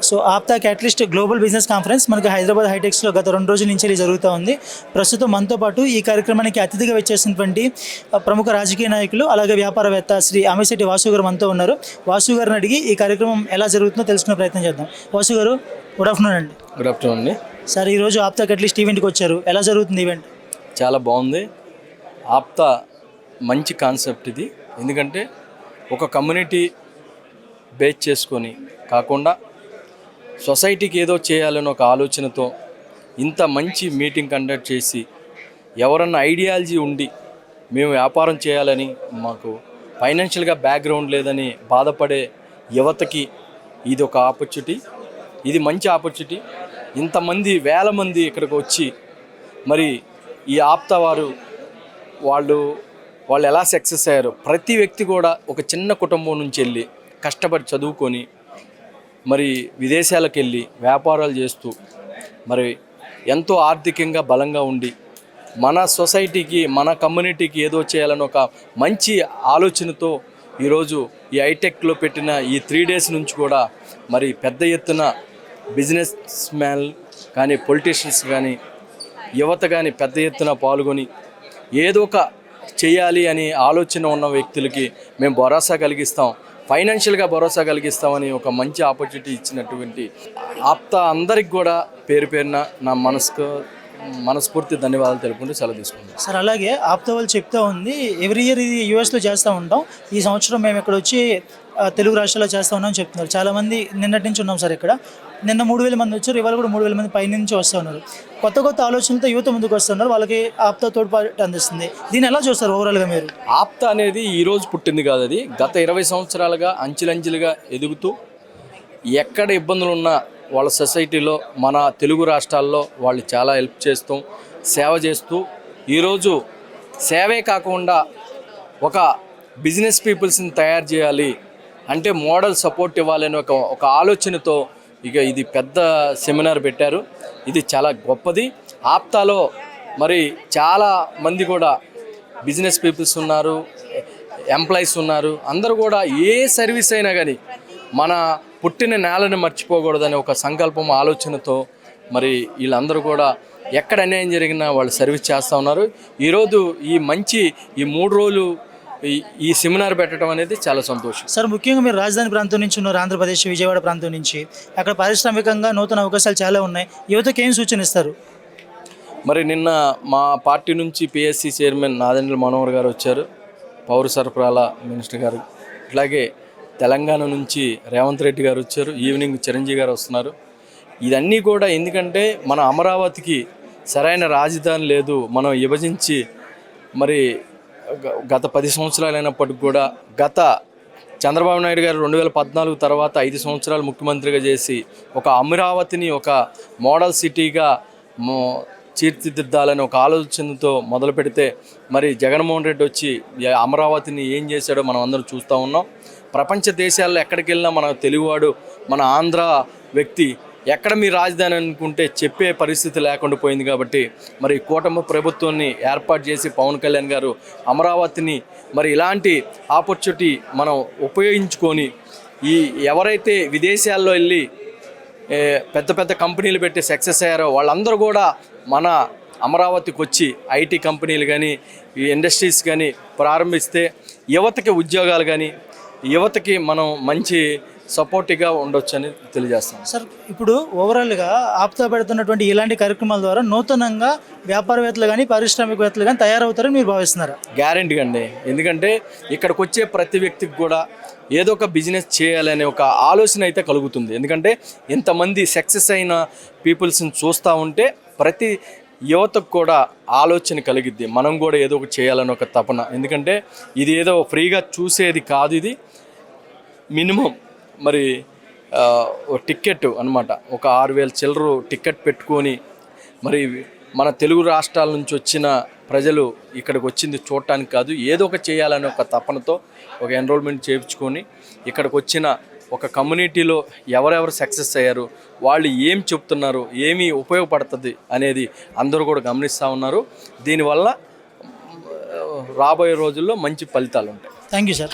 So APTA catalyst global business conference మనకి హైదరాబాద్ హైటెక్స్లో గత 2 రోజుల నుంచి జరుగుతూ ఉంది. ప్రస్తుతం మనతో పాటు ఈ కార్యక్రమానికి అతిథిగా వచ్చేసినటువంటి ప్రముఖ రాజకీయ నాయకులు అలాగే వ్యాపారవేత్త శ్రీ అమిశెట్టి వాసు గారు మనతో ఉన్నారు. వాసు గారిని అడిగి ఈ కార్యక్రమం ఎలా జరుగుతుందో తెలుసుకునే ప్రయత్నం చేద్దాం. వాసు గారు, గుడ్ ఆఫ్టర్నూన్ అండి. గుడ్ ఆఫ్టర్నూన్ అండి. సార్, ఈరోజు ఆప్తా క్యాటలిస్ట్ ఈవెంట్కి వచ్చారు, ఎలా జరుగుతుంది ఈవెంట్? చాలా బాగుంది. ఆప్తా మంచి కాన్సెప్ట్ ఇది. ఎందుకంటే ఒక కమ్యూనిటీ బేస్ చేసుకొని కాకుండా సొసైటీకి ఏదో చేయాలని ఒక ఆలోచనతో ఇంత మంచి మీటింగ్ కండక్ట్ చేసి ఎవరన్నా ఐడియాలజీ ఉండి మేము వ్యాపారం చేయాలని, మాకు ఫైనాన్షియల్గా బ్యాక్గ్రౌండ్ లేదని బాధపడే యువతకి ఇది ఒక ఆపర్చునిటీ. ఇది మంచి ఆపర్చునిటీ. ఇంతమంది వేల మంది ఇక్కడికి వచ్చి మరి ఈ ఆప్తా వాళ్ళు ఎలా సక్సెస్ అయ్యారు. ప్రతి వ్యక్తి కూడా ఒక చిన్న కుటుంబం నుంచి వెళ్ళి కష్టపడి చదువుకొని మరి విదేశాలకు వెళ్ళి వ్యాపారాలు చేస్తూ మరి ఎంతో ఆర్థికంగా బలంగా ఉండి మన సొసైటీకి మన కమ్యూనిటీకి ఏదో చేయాలని ఒక మంచి ఆలోచనతో ఈరోజు ఈ హైటెక్లో పెట్టిన ఈ 3 days నుంచి కూడా మరి పెద్ద ఎత్తున బిజినెస్ మ్యాన్ కానీ, పొలిటీషియన్స్ కానీ, యువత కానీ పెద్ద ఎత్తున పాల్గొని ఏదో ఒక చేయాలి అని ఆలోచన ఉన్న వ్యక్తులకి మేము భరోసా కలిగిస్తాం, ఫైనాన్షియల్గా భరోసా కలిగిస్తామని ఒక మంచి ఆపర్చునిటీ ఇచ్చినటువంటి ఆప్తా అందరికి కూడా పేరు పేరున నా మనస్ఫూర్తి ధన్యవాదాలు తెలుపుకుంటూ సెలవు తీసుకుంటాం. సార్, అలాగే ఆప్తా వాళ్ళు చెప్తా ఉంది, ఎవ్రీ ఇయర్ ఇది యూఎస్లో చేస్తూ ఉంటాం, ఈ సంవత్సరం మేము ఇక్కడ వచ్చి తెలుగు రాష్ట్రాల్లో చేస్తూ ఉన్నామని చెప్తున్నారు. చాలామంది నిన్నటి నుంచి ఉన్నాం సార్ ఇక్కడ. నిన్న 3,000 మంది వచ్చారు, ఇవాళ కూడా 3,000 మంది పై నుంచి వస్తూ ఉన్నారు. కొత్త ఆలోచనలతో యువత ముందుకు వస్తున్నారు, వాళ్ళకి ఆప్తా తోడ్పాటు అందిస్తుంది. దీన్ని ఎలా చూస్తారు ఓవరాల్గా మీరు? ఆప్తా అనేది ఈరోజు పుట్టింది కాదు, అది గత 20 సంవత్సరాలుగా అంచెలంచెలుగా ఎదుగుతూ ఎక్కడ ఇబ్బందులు ఉన్నా వాళ్ళ సొసైటీలో మన తెలుగు రాష్ట్రాల్లో వాళ్ళు చాలా హెల్ప్ చేస్తూ సేవ చేస్తూ ఈరోజు సేవే కాకుండా ఒక బిజినెస్ పీపుల్స్ని తయారు చేయాలి అంటే మోడల్ సపోర్ట్ ఇవ్వాలని ఒక ఆలోచనతో ఇక ఇది పెద్ద సెమినార్ పెట్టారు. ఇది చాలా గొప్పది. ఆప్తాలో మరి చాలా మంది కూడా బిజినెస్ పీపుల్స్ ఉన్నారు, ఎంప్లాయీస్ ఉన్నారు. అందరూ కూడా ఏ సర్వీస్ అయినా కానీ మన పుట్టిన నేలని మర్చిపోకూడదనే ఒక సంకల్పం ఆలోచనతో మరి వీళ్ళందరూ కూడా ఎక్కడ అన్యాయం జరిగినా వాళ్ళు సర్వీస్ చేస్తూ ఉన్నారు. ఈరోజు ఈ 3 రోజులు ఈ సెమినార్ పెట్టడం అనేది చాలా సంతోషం. సార్, ముఖ్యంగా మీరు రాజధాని ప్రాంతం నుంచి ఉన్నారు, ఆంధ్రప్రదేశ్ విజయవాడ ప్రాంతం నుంచి. అక్కడ పారిశ్రామికంగా నూతన అవకాశాలు చాలా ఉన్నాయి. యువతకి ఏం సూచన ఇస్తారు? మరి నిన్న మా పార్టీ నుంచి పిఎస్సి చైర్మన్ నాదెండ్ల మనోహర్ గారు వచ్చారు, పౌర సరఫరాల మినిస్టర్ గారు. అట్లాగే తెలంగాణ నుంచి రేవంత్ రెడ్డి గారు వచ్చారు, ఈవినింగ్ చిరంజీవి గారు వస్తున్నారు. ఇదన్నీ కూడా ఎందుకంటే మన అమరావతికి సరైన రాజధాని లేదు. మనం విభజించి మరి గత 10 సంవత్సరాలు అయినప్పటికి కూడా గత చంద్రబాబు నాయుడు గారు 2014 తర్వాత 5 సంవత్సరాలు ముఖ్యమంత్రిగా చేసి ఒక అమరావతిని ఒక మోడల్ సిటీగా తీర్చిదిద్దాలని ఒక ఆలోచనతో మొదలు పెడితే మరి జగన్మోహన్ రెడ్డి వచ్చి అమరావతిని ఏం చేశాడో మనం అందరం చూస్తూ ఉన్నాం. ప్రపంచ దేశాల్లో ఎక్కడికి వెళ్ళినా మన తెలుగువాడు, మన ఆంధ్ర వ్యక్తి ఎక్కడ మీ రాజధాని అనుకుంటే చెప్పే పరిస్థితి లేకుండా పోయింది. కాబట్టి మరి కూటమి ప్రభుత్వాన్ని ఏర్పాటు చేసి పవన్ కళ్యాణ్ గారు అమరావతిని మరి ఇలాంటి ఆపర్చునిటీ మనం ఉపయోగించుకొని ఎవరైతే విదేశాల్లో వెళ్ళి పెద్ద కంపెనీలు పెట్టి సక్సెస్ అయ్యారో వాళ్ళందరూ కూడా మన అమరావతికి వచ్చి ఐటీ కంపెనీలు కానీ ఈ ఇండస్ట్రీస్ కానీ ప్రారంభిస్తే యువతకి ఉద్యోగాలు కానీ యువతకి మనం మంచి సపోర్టివ్గా ఉండొచ్చు అని తెలియజేస్తాం. సార్, ఇప్పుడు ఓవరాల్గా ఆప్తా పెడుతున్నటువంటి ఇలాంటి కార్యక్రమాల ద్వారా నూతనంగా వ్యాపారవేత్తలు కానీ పారిశ్రామికవేత్తలు కానీ తయారవుతారని మీరు భావిస్తున్నారా? గ్యారెంటీగా అండి. ఎందుకంటే ఇక్కడికి వచ్చే ప్రతి వ్యక్తికి కూడా ఏదో ఒక బిజినెస్ చేయాలనే ఒక ఆలోచన అయితే కలుగుతుంది. ఎందుకంటే ఇంతమంది సక్సెస్ అయిన పీపుల్స్ని చూస్తూ ఉంటే ప్రతి యువతకు కూడా ఆలోచన కలిగిద్ది, మనం కూడా ఏదో ఒకటి చేయాలని ఒక తపన. ఎందుకంటే ఇది ఏదో ఫ్రీగా చూసేది కాదు, ఇది మినిమం మరి టికెట్ అనమాట. ఒక 6,000 చిల్లర టికెట్ పెట్టుకొని మరి మన తెలుగు రాష్ట్రాల నుంచి వచ్చిన ప్రజలు ఇక్కడికి వచ్చింది చూడటానికి కాదు, ఏదో ఒక చేయాలని ఒక తపనతో ఒక ఎన్రోల్మెంట్ చేయించుకొని ఇక్కడికి వచ్చిన ఒక కమ్యూనిటీలో ఎవరెవరు సక్సెస్ అయ్యారు, వాళ్ళు ఏం చెప్తున్నారు, ఏమి ఉపయోగపడుతుంది అనేది అందరూ కూడా గమనిస్తూ ఉన్నారు. దీనివల్ల రాబోయే రోజుల్లో మంచి ఫలితాలు ఉంటాయి. Thank you sir.